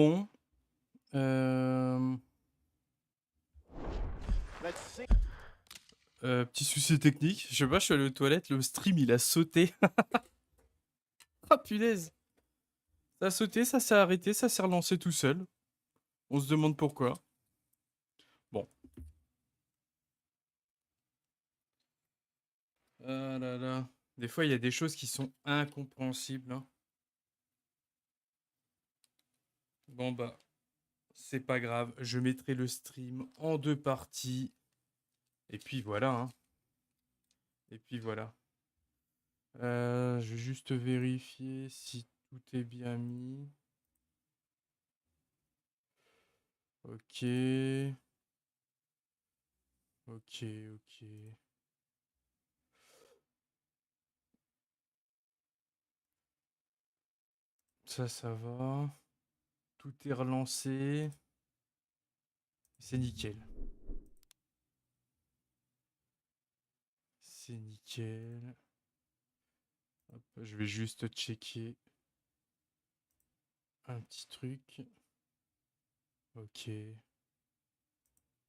Bon. Petit souci technique. Je sais pas, je suis allé aux toilettes, le stream il a sauté. Ah punaise. Ça a sauté, ça s'est arrêté, ça s'est relancé tout seul. On se demande pourquoi. Bon. Ah là là. Des fois, il y a des choses qui sont incompréhensibles, hein. Bon bah, c'est pas grave. Je mettrai le stream en 2 parties. Et puis voilà, hein. Et puis voilà. Je vais juste vérifier si tout est bien mis. Ok. Ok, ok. Ça va. Tout est relancé. C'est nickel. C'est nickel. Hop, je vais juste checker un petit truc. Ok.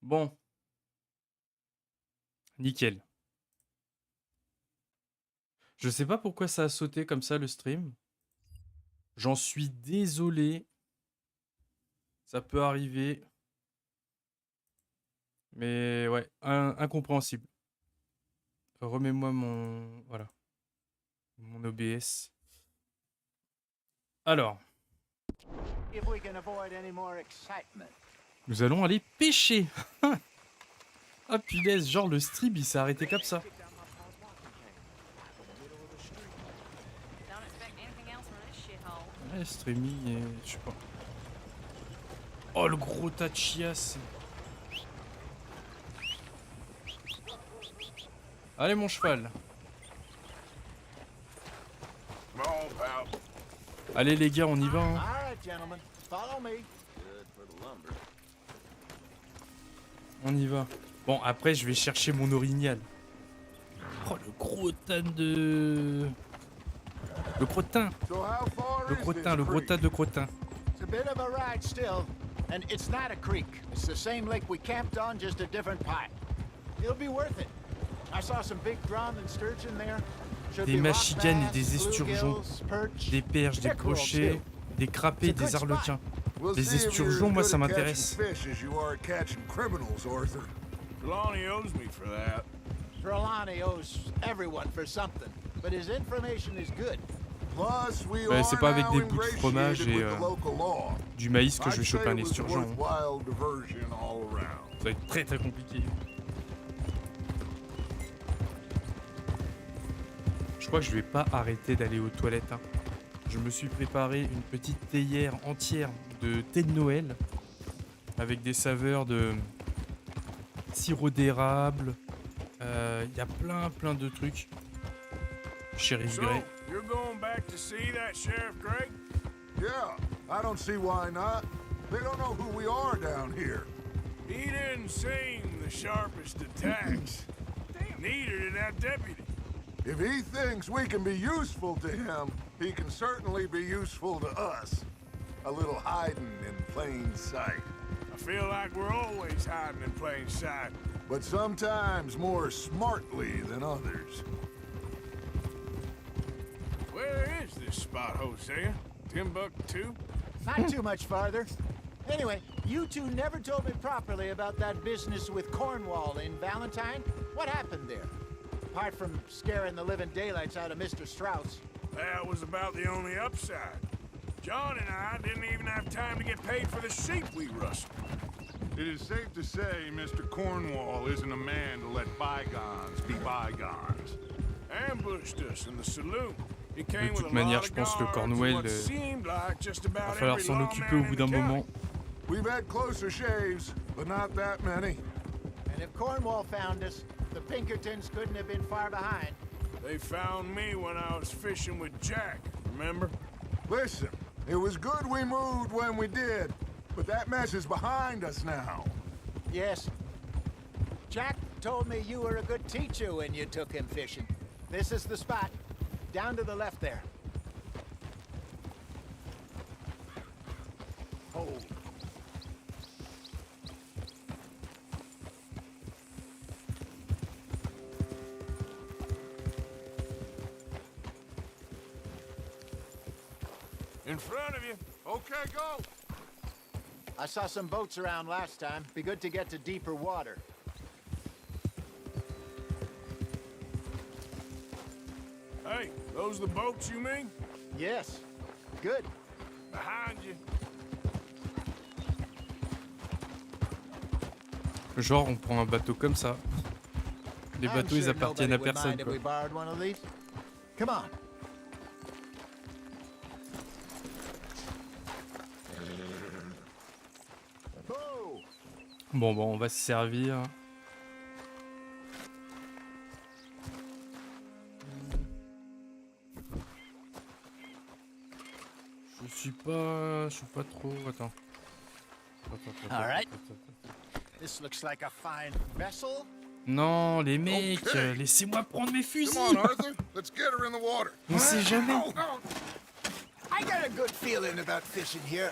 Bon. Nickel. Je sais pas pourquoi ça a sauté comme ça le stream. J'en suis désolé. Ça peut arriver. Mais ouais, incompréhensible. Remets-moi mon... Voilà. Mon OBS. Alors. Nous allons aller pêcher. Ah punaise, genre le stream il s'est arrêté comme ça. Ouais, streaming, je sais pas. Oh le gros tas de chiasse. Allez mon cheval. Allez les gars, on y va. Hein. On y va. Bon, après, je vais chercher mon orignal. Oh, le gros tas de... Le crottin. Le crottin, le gros tas de crottin. It's a bit of a ride still, and it's not a creek. It's the same lake we camped on, just a different pipe. It'll be worth it. I saw some big drum and sturgeon there. Des machigans et des esturgeons, des perches, des crochets, des crapets, des arlequins. Les esturgeons, moi, ça m'intéresse. Trelawney owes everyone for something, but his information is good. Ouais, c'est pas avec des bouts de fromage et du maïs que je vais choper un esturgeon. Hein. Ça va être très très compliqué. Je crois que je vais pas arrêter d'aller aux toilettes. Hein. Je me suis préparé une petite théière entière de thé de Noël avec des saveurs de sirop d'érable. Il y a plein de trucs. Sheriff Grey. You're going back to see that Sheriff Grey? Yeah, I don't see why not. They don't know who we are down here. He didn't seem the sharpest attacks. Neither did that deputy. If he thinks we can be useful to him, he can certainly be useful to us. A little hiding in plain sight. I feel like we're always hiding in plain sight. But sometimes more smartly than others. Where is this spot, Hosea? Timbuktu? Not too much farther. Anyway, you two never told me properly about that business with Cornwall in Valentine. What happened there? Apart from scaring the living daylights out of Mr. Strauss. That was about the only upside. John and I didn't even have time to get paid for the sheep we rustled. It is safe to say Mr. Cornwall isn't a man to let bygones be bygones. Ambushed us in the saloon. De toute manière, je pense que Cornwell va falloir s'en occuper au bout d'un moment. We've had closer shaves, but not that many. And if Cornwall found us, the Pinkertons couldn't have been far behind. They found me when I was fishing with Jack, remember? Listen, it was good we moved when we did, but that mess is behind us now. Yes. Jack told me you were a good teacher when you took him fishing. This is the spot. Down to the left there. Hold In front of you. Okay, go. I saw some boats around last time. Be good to get to deeper water. Hey, those the boats you mean? Yes. Good. Behind you. Genre, on prend un bateau comme ça. Les I'm bateaux, ils sure appartiennent à nobody would personne, mind if quoi. we borrowed one of these. Come on. Oh. Bon, on va se servir. Je suis pas trop... Attends. All right. This looks like a fine vessel. Non, les mecs, Ok. laissez-moi prendre mes fusils. Come on, Arthur. Let's get her in the water. On sait jamais. I got a good feeling about fishing here.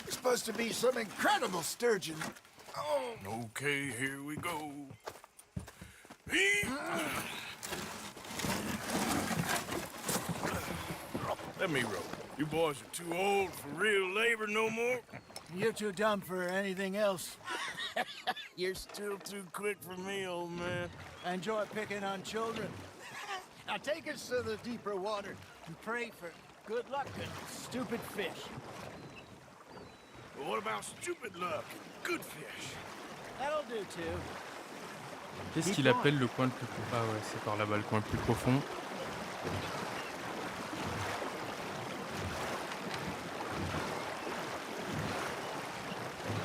There's supposed to be some incredible sturgeon. Okay, here we go. Let me row. You boys are too old for real labor no more. You're too dumb for anything else. You're still too quick for me, old man. Enjoy picking on children. Now take us to the deeper water and pray for good luck and stupid fish. But what about stupid luck and good fish? That'll do too. Qu'est-ce qu'il appelle le coin le plus profond? Ah ouais, c'est par là-bas le coin le plus profond.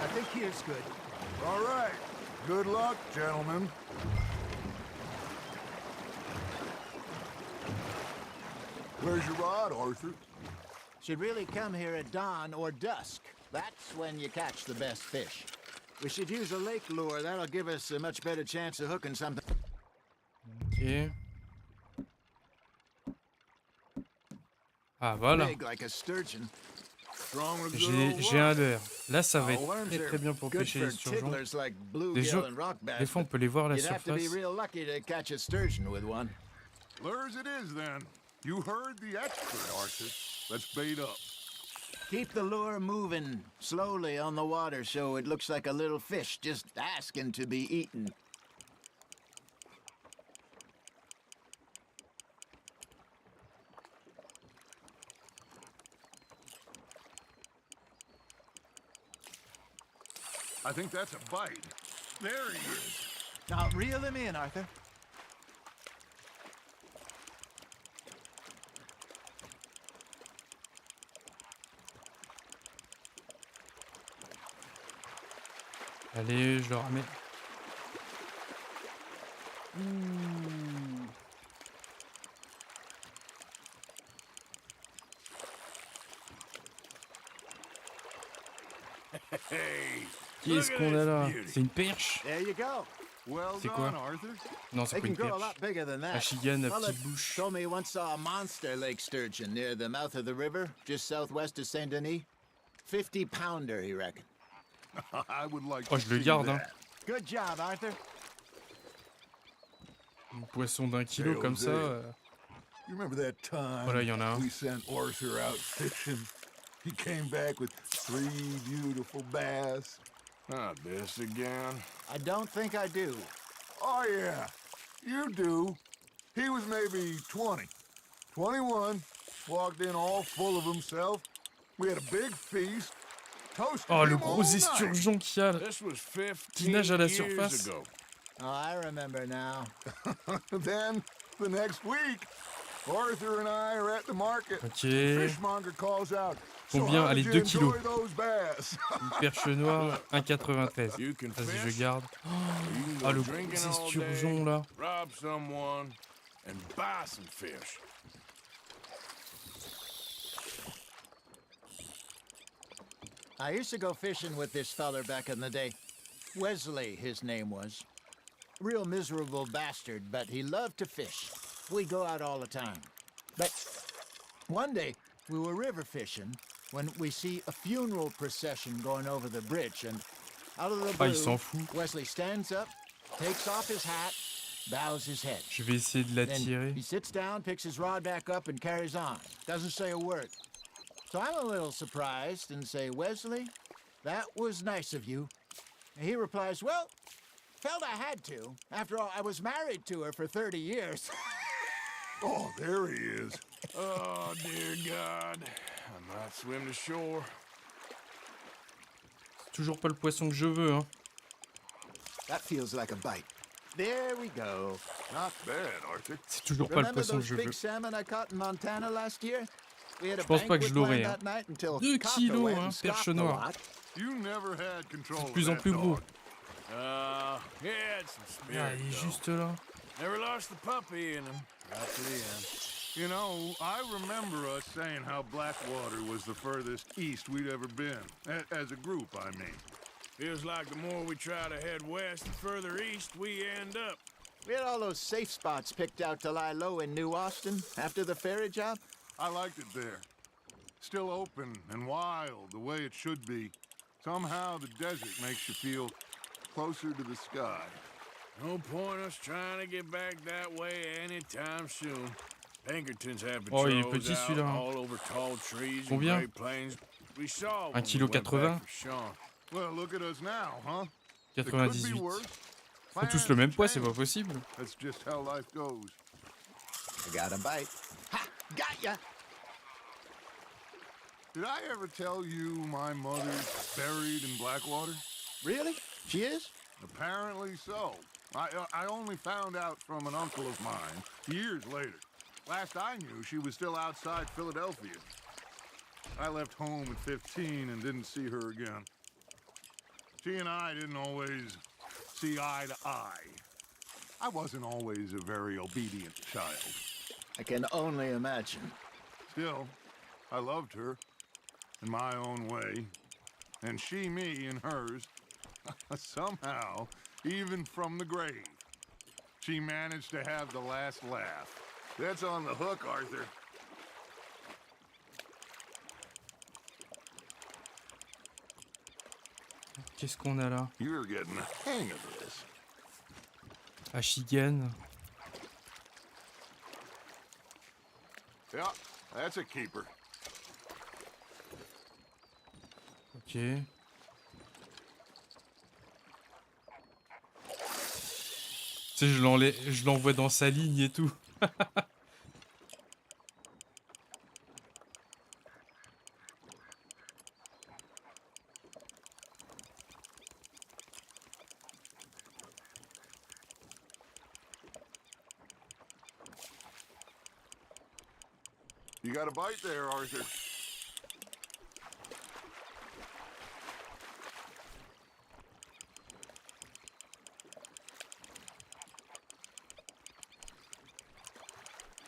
I think here's good. All right. Good luck, gentlemen. Where's your rod, Arthur? Should really come here at dawn or dusk. That's when you catch the best fish. We should use a lake lure. That'll give us a much better chance of hooking something. Ok. Ah voilà. Big like a sturgeon. Strong with good J'ai old un luck. leurre. Là, ça va Oh, être worms très are très bien pour good pêcher for les sturgeons. tigglers like Des, bluegill and rock bass, des fois, on but peut les voir à la you'd have to be surface. real lucky to catch a sturgeon with one. Lures it is, then. You heard the expert, Arthur. Let's bait up. Keep the lure moving slowly on the water so it looks like a little fish just asking to be eaten. I think that's a bite. There he is. Now reel him in, Arthur. Allez, je le ramène. Hey, Qu'est-ce qu'on a là? C'est une perche? There you go. Well C'est quoi? done, Arthur. Non, c'est They pas can une grow a perche. lot bigger than that. La chigane à Fella petite bouche. told me he once saw a monster lake sturgeon near the mouth of the river, just southwest of Saint Denis. 50-pounder, he reckoned. I would like Oh, to je le see garde, hein. that. Good job, Arthur. Un poisson d'1 kilo Hey, comme Jose. ça. You remember that time Voilà, y en a un. we sent Arthur out fishing? He came back with 3 beautiful bass. Not this again. I don't think I do. Oh, yeah, you do. He was maybe 20, 21, walked in all full of himself. We had a big feast. Toasted Oh, le him all gros night. esturgeon qu'il y a là. This was 15 Qui nage à la years surface. ago. Oh, I remember now. Then, the next week, Arthur and I are at the market. Ok. Fishmonger calls out. "So Combien? how Allez, did 2 you kilos. enjoy those bass?" Une perche noire, 1,93. You can Vas-y, fish. je garde. You can Ah, go le drinking gros all esturgeon day, là. rob someone, and buy some fish. I used to go fishing with this feller back in the day. Wesley, his name was. Real miserable bastard, but he loved to fish. We'd go out all the time. But one day, we were river fishing when we see a funeral procession going over the bridge, and out of the Ah, il blue, s'en fout. Wesley stands up, takes off his hat, bows his head. Je vais essayer de Then l'attirer. he sits down, picks his rod back up, and carries on. Doesn't say a word. So I'm a little surprised and say, Wesley, that was nice of you. And he replies, well, felt I had to. After all, I was married to her for 30 years. Oh, there he is. Oh, dear God. I might swim to shore. Toujours pas le poisson que je veux, hein. That feels like a bite. There we go. Not bad, Arthur. C'est toujours pas le Remember poisson que those je big veux. salmon I caught in Montana last year? We had a Je pense pas que je banquet l'aurai, planned hein. that night until 2 Copper kilos, went hein, and perche scoffed a noire. lot. You never had control C'est de of plus en that plus gros. dog. He had some Ah, spirit, il est though. juste là. Never lost the puppy in him. Right to the end. You know, I remember us saying how Blackwater was the furthest east we'd ever been. As a group, I mean. Feels like the more we try to head west and further east, we end up. We had all those safe spots picked out to lie low in New Austin after the ferry job. I liked it there. Still open and wild, the way it should be. Somehow the desert makes you feel closer to the sky. No point us trying to get back that way anytime soon. Pinkertons have Oh, il est patrols petit, out celui-là, hein. all over tall trees and Combien? Great Plains. We saw 1,80 when we went back kg. for Sean. Well, look at us now, huh? It could be 98. worse. Ils ont tous le même poids, c'est pas possible. That's just how life goes. I got a bite. Ha! Got ya! Did I ever tell you my mother's buried in Blackwater? Really? She is? Apparently so. I only found out from an uncle of mine years later. Last I knew, she was still outside Philadelphia. I left home at 15 and didn't see her again. She and I didn't always see eye to eye. I wasn't always a very obedient child. I can only imagine. Still, I loved her in my own way, and she me in hers. Somehow, even from the grave, she managed to have the last laugh. That's on the hook, Arthur. Qu'est-ce qu'on a là? You're getting the hang of this. Achigan. Yeah, that's a keeper. Ok. Tu sais, je l'envoie dans sa ligne et tout. You got a bite there, Arthur.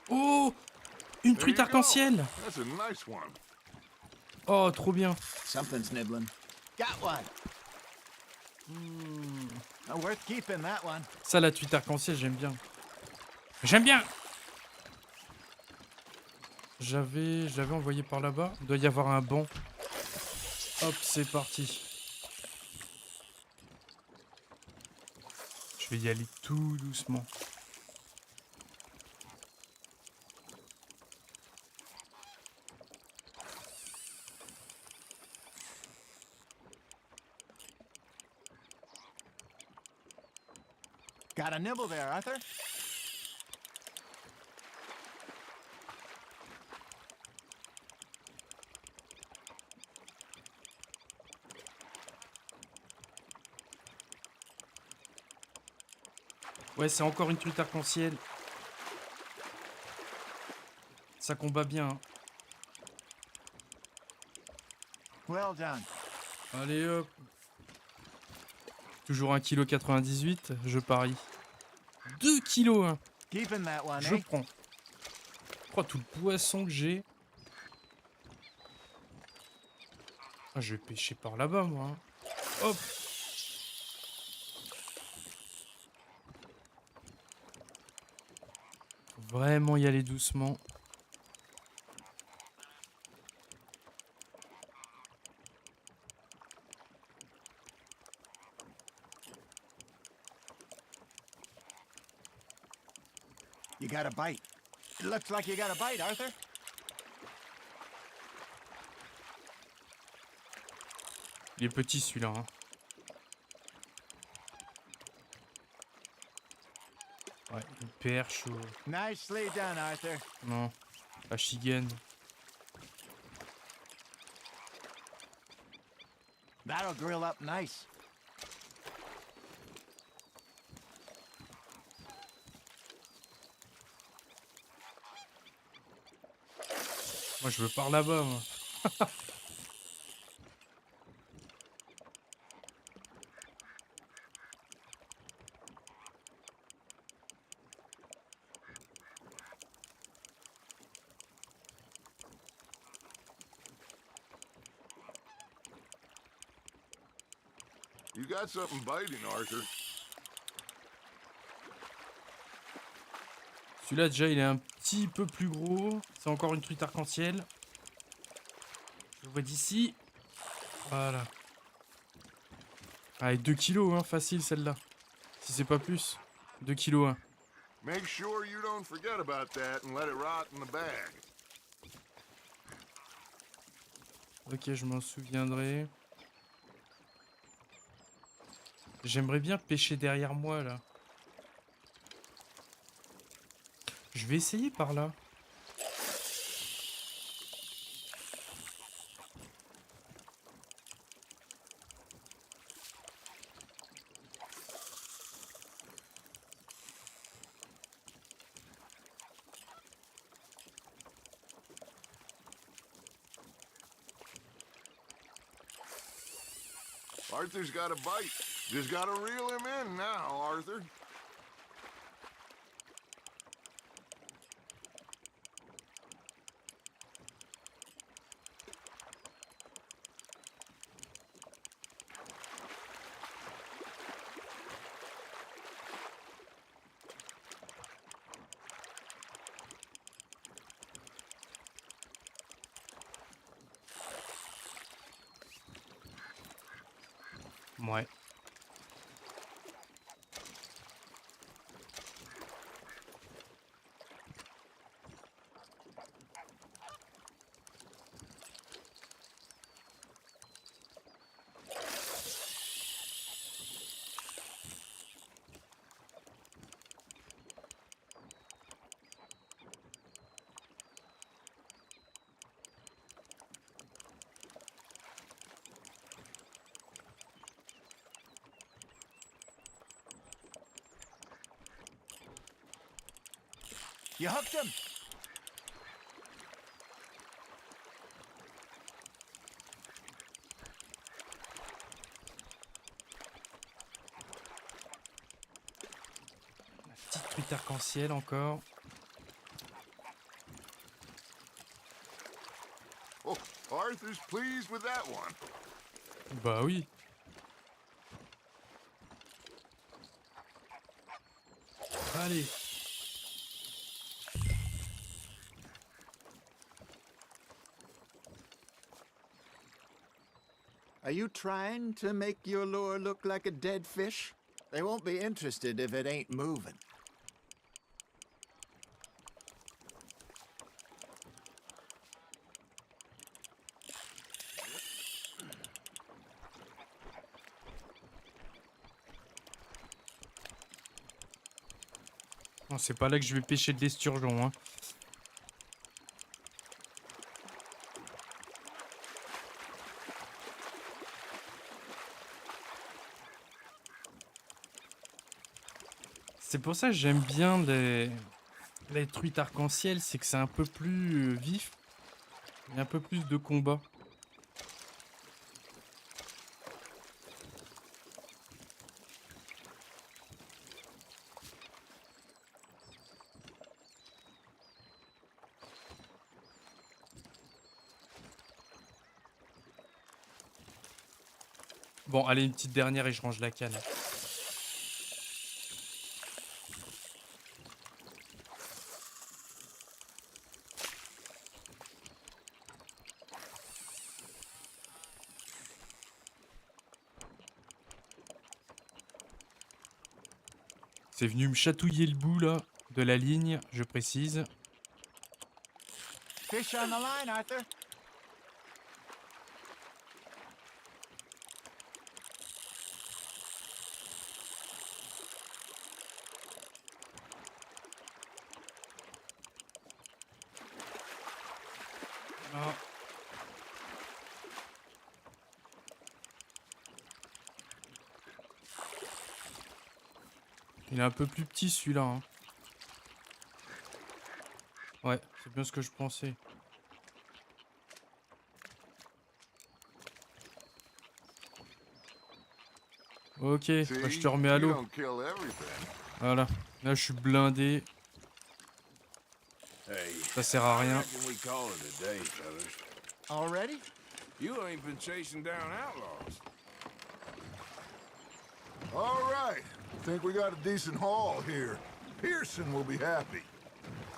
Oh! Une There truite you go. arc-en-ciel! That's a nice one. Oh, trop bien. Something's nibbling. Got one. Worth keeping that one. Ça, la truite arc-en-ciel, j'aime bien. J'aime bien! J'avais envoyé par là-bas. Il doit y avoir un banc. Hop, c'est parti. Je vais y aller tout doucement. Got a nibble there, Arthur. Ouais, c'est encore une truite arc-en-ciel. Ça combat bien. Hein. Well done. Allez hop. Toujours 1,98 kg, je parie. 2 kilos, hein. Keeping that one, Je eh? prends. Oh, tout le poisson que j'ai. Ah, je vais pêcher par là-bas, moi. Hein. Hop. Faut vraiment y aller doucement. You got a bite. It looks like you got a bite, Arthur. Il est petit celui-là. Hein. Ouais, une perche ou... Nicely done, Arthur. Non, la chigaine. That'll grill up nice. Moi je veux par là-bas, moi. You got something biting, Arthur. Celui-là déjà il est un petit peu plus gros. C'est encore une truite arc-en-ciel. Je le vois d'ici. Voilà. Allez, 2 kilos, hein, facile celle-là. Si c'est pas plus. 2 kilos, hein. Make sure you don't forget about that and let it rot in the bag. Ok, je m'en souviendrai. J'aimerais bien pêcher derrière moi, là. Je vais essayer par là. Arthur's got a bite. Just gotta reel him in now, Arthur. Ouais. You hooked him? La petite truite arc-en-ciel encore. Oh, Arthur's pleased with that one. Bah oui. Allez. Are you trying to make your lure look like a dead fish? They won't be interested if it ain't moving. Non, c'est pas là que je vais pêcher de l'esturgeon, hein. C'est pour ça que j'aime bien les truites arc-en-ciel, c'est que c'est un peu plus vif. Il y a un peu plus de combat. Bon, allez, une petite dernière et je range la canne. C'est venu me chatouiller le bout là de la ligne, je précise. Fish on the line, Arthur. Ah. Il est un peu plus petit celui-là. Hein. Ouais, c'est bien ce que je pensais. Ok, bah, je te remets à l'eau. Voilà. Là, je suis blindé. Ça sert à rien. Already? You ain't been chasing down outlaws. All right. Think we got a decent haul here. Pearson will be happy.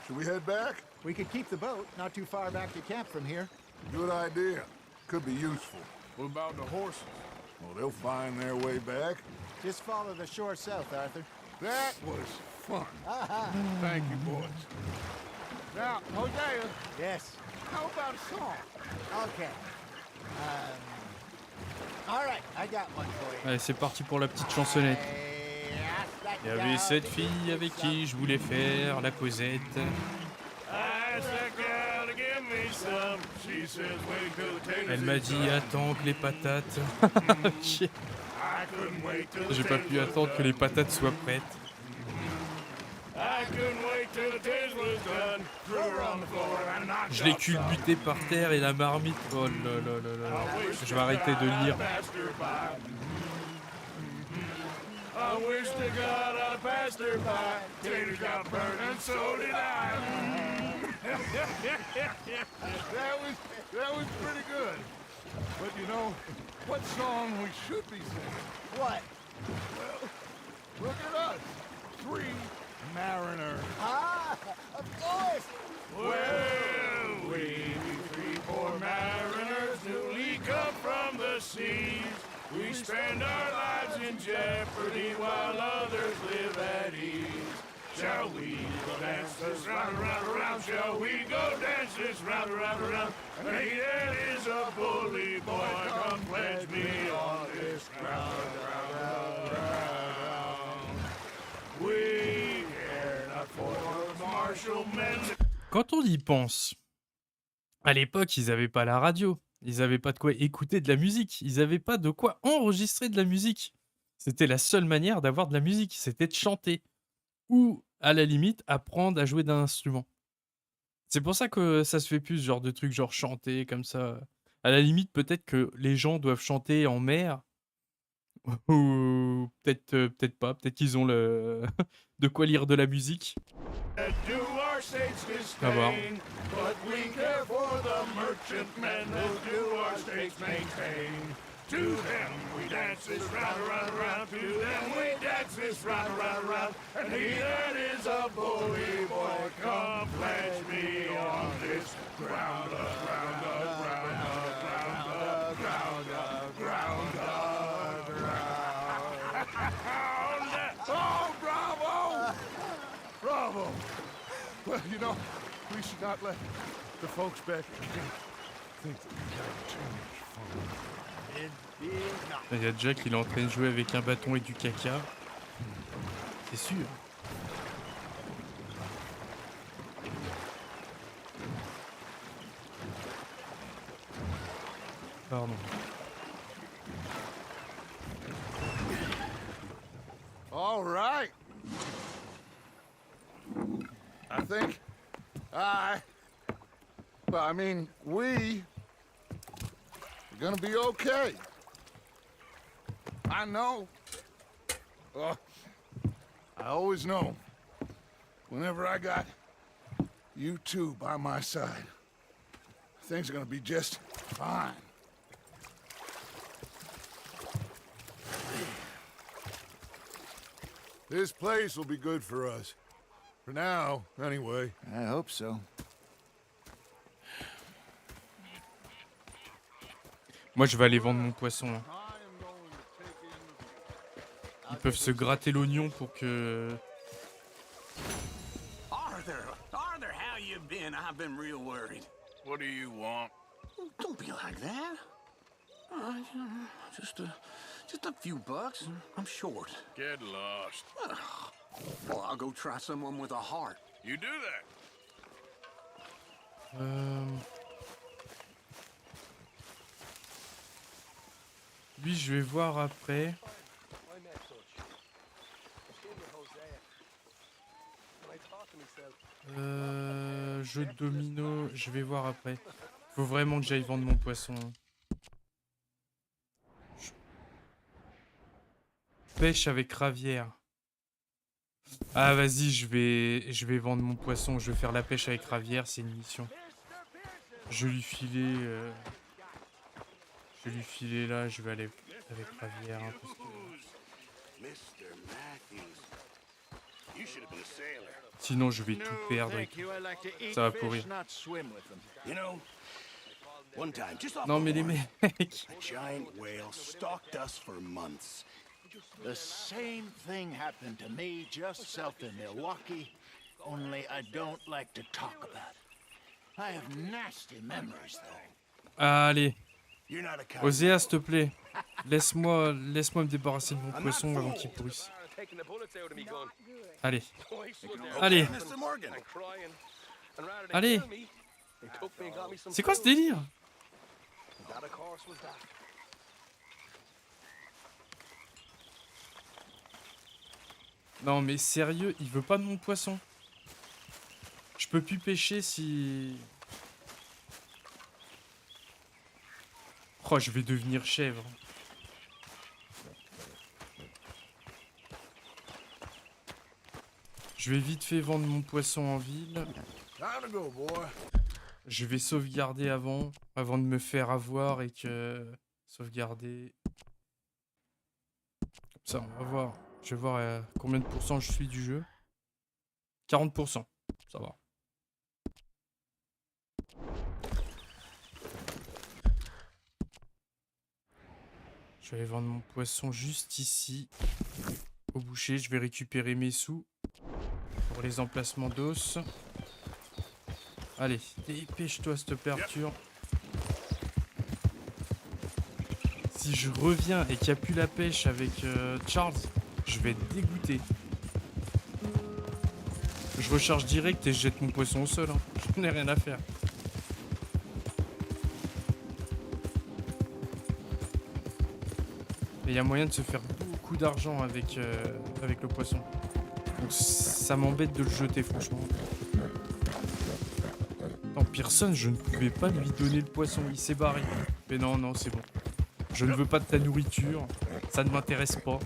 Should we head back? We could keep the boat not too far back to camp from here. Good idea. Could be useful. What about the horses? Well, they'll find their way back. Just follow the shore south, Arthur. That was fun. Thank you, boys. Now, Hosea, Yes. how about a song? Okay. All right, I got one for you. Allez, c'est parti pour la petite chansonnette. Il y avait cette fille avec qui je voulais faire la causette. Elle m'a dit attends que les patates. J'ai pas pu attendre que les patates soient prêtes. Je l'ai culbuté par terre et la marmite. Oh là là là là. Je vais arrêter de lire. I wish to God I passed her by. Taters got burned and so did I. That was pretty good. But you know, what song we should be singing? What? Well, look at us. 3 mariners. Ah, of course. Well, we 3 poor mariners newly come from the seas. We spend our lives in jeopardy while others live at ease. Shall we go dance this round, around, around? Shall we go dance this round, around, around? And he that is a bully boy, come pledge me on this ground, ground, ground. We care not for the martial men. Quand on y pense, à l'époque, ils avaient pas la radio. Ils avaient pas de quoi écouter de la musique. Ils avaient pas de quoi enregistrer de la musique. C'était la seule manière d'avoir de la musique. C'était de chanter. Ou, à la limite, apprendre à jouer d'un instrument. C'est pour ça que ça se fait plus ce genre de trucs, genre chanter comme ça. À la limite, peut-être que les gens doivent chanter en mer. Ou peut-être peut-être pas. Peut-être qu'ils ont le de quoi lire de la musique. À voir. But we care for the merchantmen who do our states maintain. To them we dance this round, around, around. To them we dance this round, around, around. And he that is a bully boy, come pledge me on this ground, ground, ground, ground, ground, ground, ground. Oh, bravo! Bravo! Well, you know, we should not let the folks back at camp think that we had too much fun. Il y a Jack, il est en train de jouer avec un bâton et du caca. C'est sûr. Pardon. All right. I think we are gonna be okay. I know. I always know. Whenever I got you two by my side, things are gonna be just fine. This place will be good for us. For now, anyway. I hope so. Moi, je vais aller vendre mon poisson. Là. Ils peuvent se gratter l'oignon pour que... Arthur, how you been? I've been real worried. What do you want? Don't be like that. Just a few bucks. I'm short. Get lost. Well, I'll go try someone with a heart. You do that. Lui, je vais voir après. Jeu de domino, je vais voir après. Faut vraiment que j'aille vendre mon poisson. Pêche avec Ravière. Ah vas-y, je vais vendre mon poisson. Je vais faire la pêche avec Ravière, c'est une mission. Je vais lui filer. Je vais lui filer là. Je vais aller avec Ravière. Hein, parce que... Sinon, je vais tout perdre. Et tout. Ça va pourrir. Non mais les mecs. The same thing happened to me just south of Milwaukee, only I don't like to talk about it. I have nasty memories though. Allez. Osea, s'il te plaît. Laisse-moi me débarrasser de mon poisson avant qu'il pourrisse. Allez. Allez. Allez. C'est quoi ce délire? Non mais sérieux, il veut pas de mon poisson. Je peux plus pêcher si... Oh, je vais devenir chèvre. Je vais vite fait vendre mon poisson en ville. Je vais sauvegarder avant de me faire avoir et que... Sauvegarder... Comme ça, on va voir. Je vais voir combien de pourcents je suis du jeu. 40%. Ça va. Je vais aller vendre mon poisson juste ici. Au boucher, je vais récupérer mes sous. Pour les emplacements d'os. Allez, dépêche-toi, cette perture. Si je reviens et qu'il n'y a plus la pêche avec Charles, je vais être dégoûté. Je recharge direct et je jette mon poisson au sol. Hein. Je n'ai rien à faire. Et il y a moyen de se faire beaucoup d'argent avec le poisson. Donc ça m'embête de le jeter, franchement. Non, Pearson, je ne pouvais pas lui donner le poisson. Il s'est barré. Mais non, non, c'est bon. Je ne veux pas de ta nourriture. Ça ne m'intéresse pas.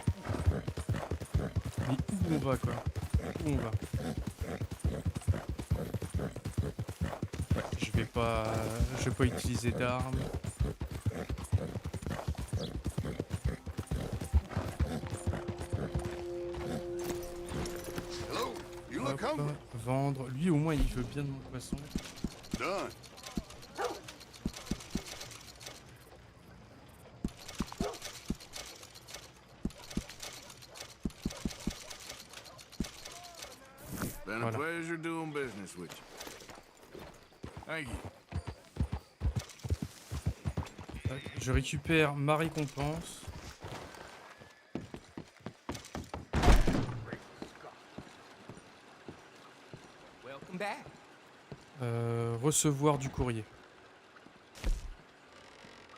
Mais où on va, quoi? Où on va? Je vais pas utiliser d'armes. Hop, vendre. Lui, au moins, il veut bien de mon poisson. Been a pleasure doing business with you. Thank you. Je récupère ma récompense. Recevoir du courrier.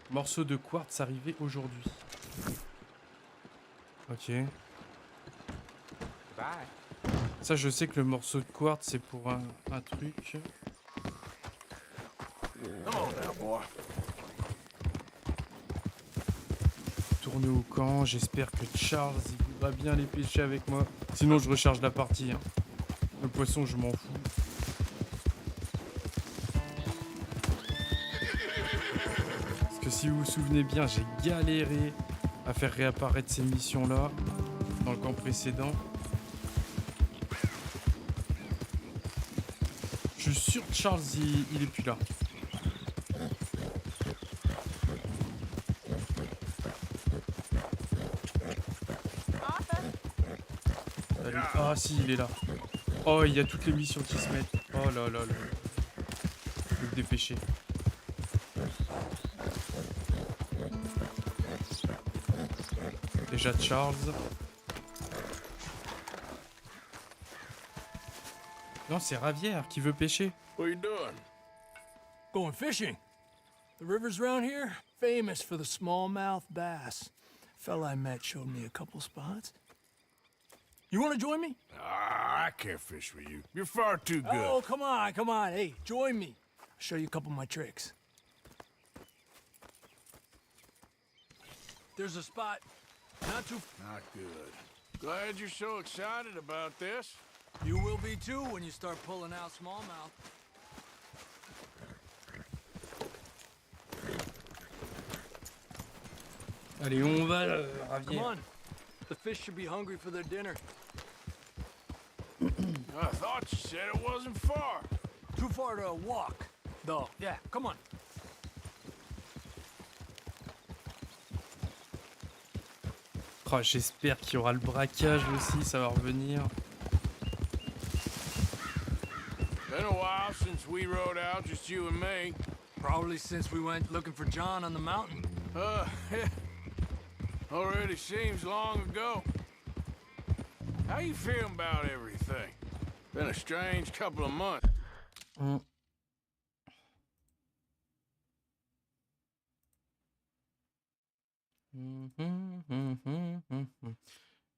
Morceau de quartz arrivé aujourd'hui. Ok. Ça, je sais que le morceau de quartz, c'est pour un truc. Tourner au camp. J'espère que Charles il voudra bien les pêcher avec moi. Sinon, je recharge la partie. Hein. Le poisson, je m'en fous. Parce que si vous vous souvenez bien, j'ai galéré à faire réapparaître ces missions-là dans le camp précédent. Je suis sûr que Charles, il est plus là. Allez. Ah si, il est là. Oh, il y a toutes les missions qui se mettent. Oh là là là. Je vais me dépêcher. Déjà Charles. Non, c'est Ravière qui veut pêcher. What are you doing? Going fishing. The rivers around here, famous for the smallmouth bass. Fella I met showed me a couple spots. You want to join me? Ah, I can't fish with you. You're far too good. Oh, come on, come on. Hey, join me. I'll show you a couple of my tricks. There's a spot. Not too... Not good. Glad you're so excited about this. You will be too when you start pulling out smallmouth. Allez, on va, Come Javier. on. The fish should be hungry for their dinner. I thought you said it wasn't far. Too far to walk, though. Yeah, come on. Oh, j'espère qu'il y aura le braquage aussi, ça va revenir. Been a while since we rode out, just you and me. Probably since we went looking for John on the mountain. Already seems long ago. How you feeling about everything? Been a strange couple of months. Mm.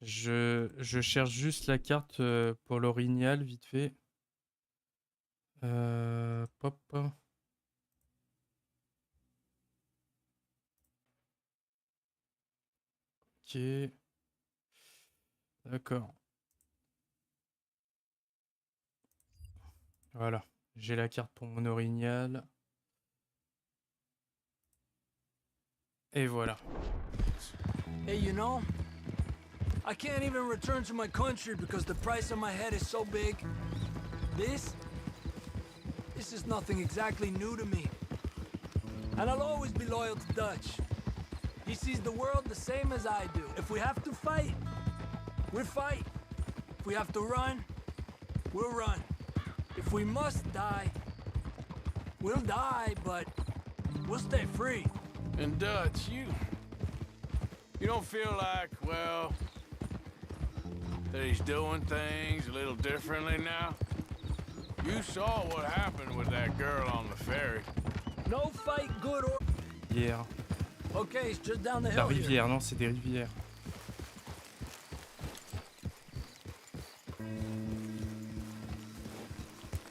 Je cherche juste la carte pour l'orignal, vite fait. Pop. Ok. D'accord. Voilà. J'ai la carte pour mon orignal. Et voilà. Hey, you know, I can't even return to my country because the price on my head is so big. This is nothing exactly new to me. And I'll always be loyal to Dutch. He sees the world the same as I do. If we have to fight, we'll fight. If we have to run, we'll run. If we must die, we'll die, but we'll stay free. And Dutch, you don't feel like, well, that he's doing things a little differently now? You saw what happened with that girl on the ferry. No fight, good or... Rivière. Okay, it's just down the La hill here. rivière, non, c'est des rivières.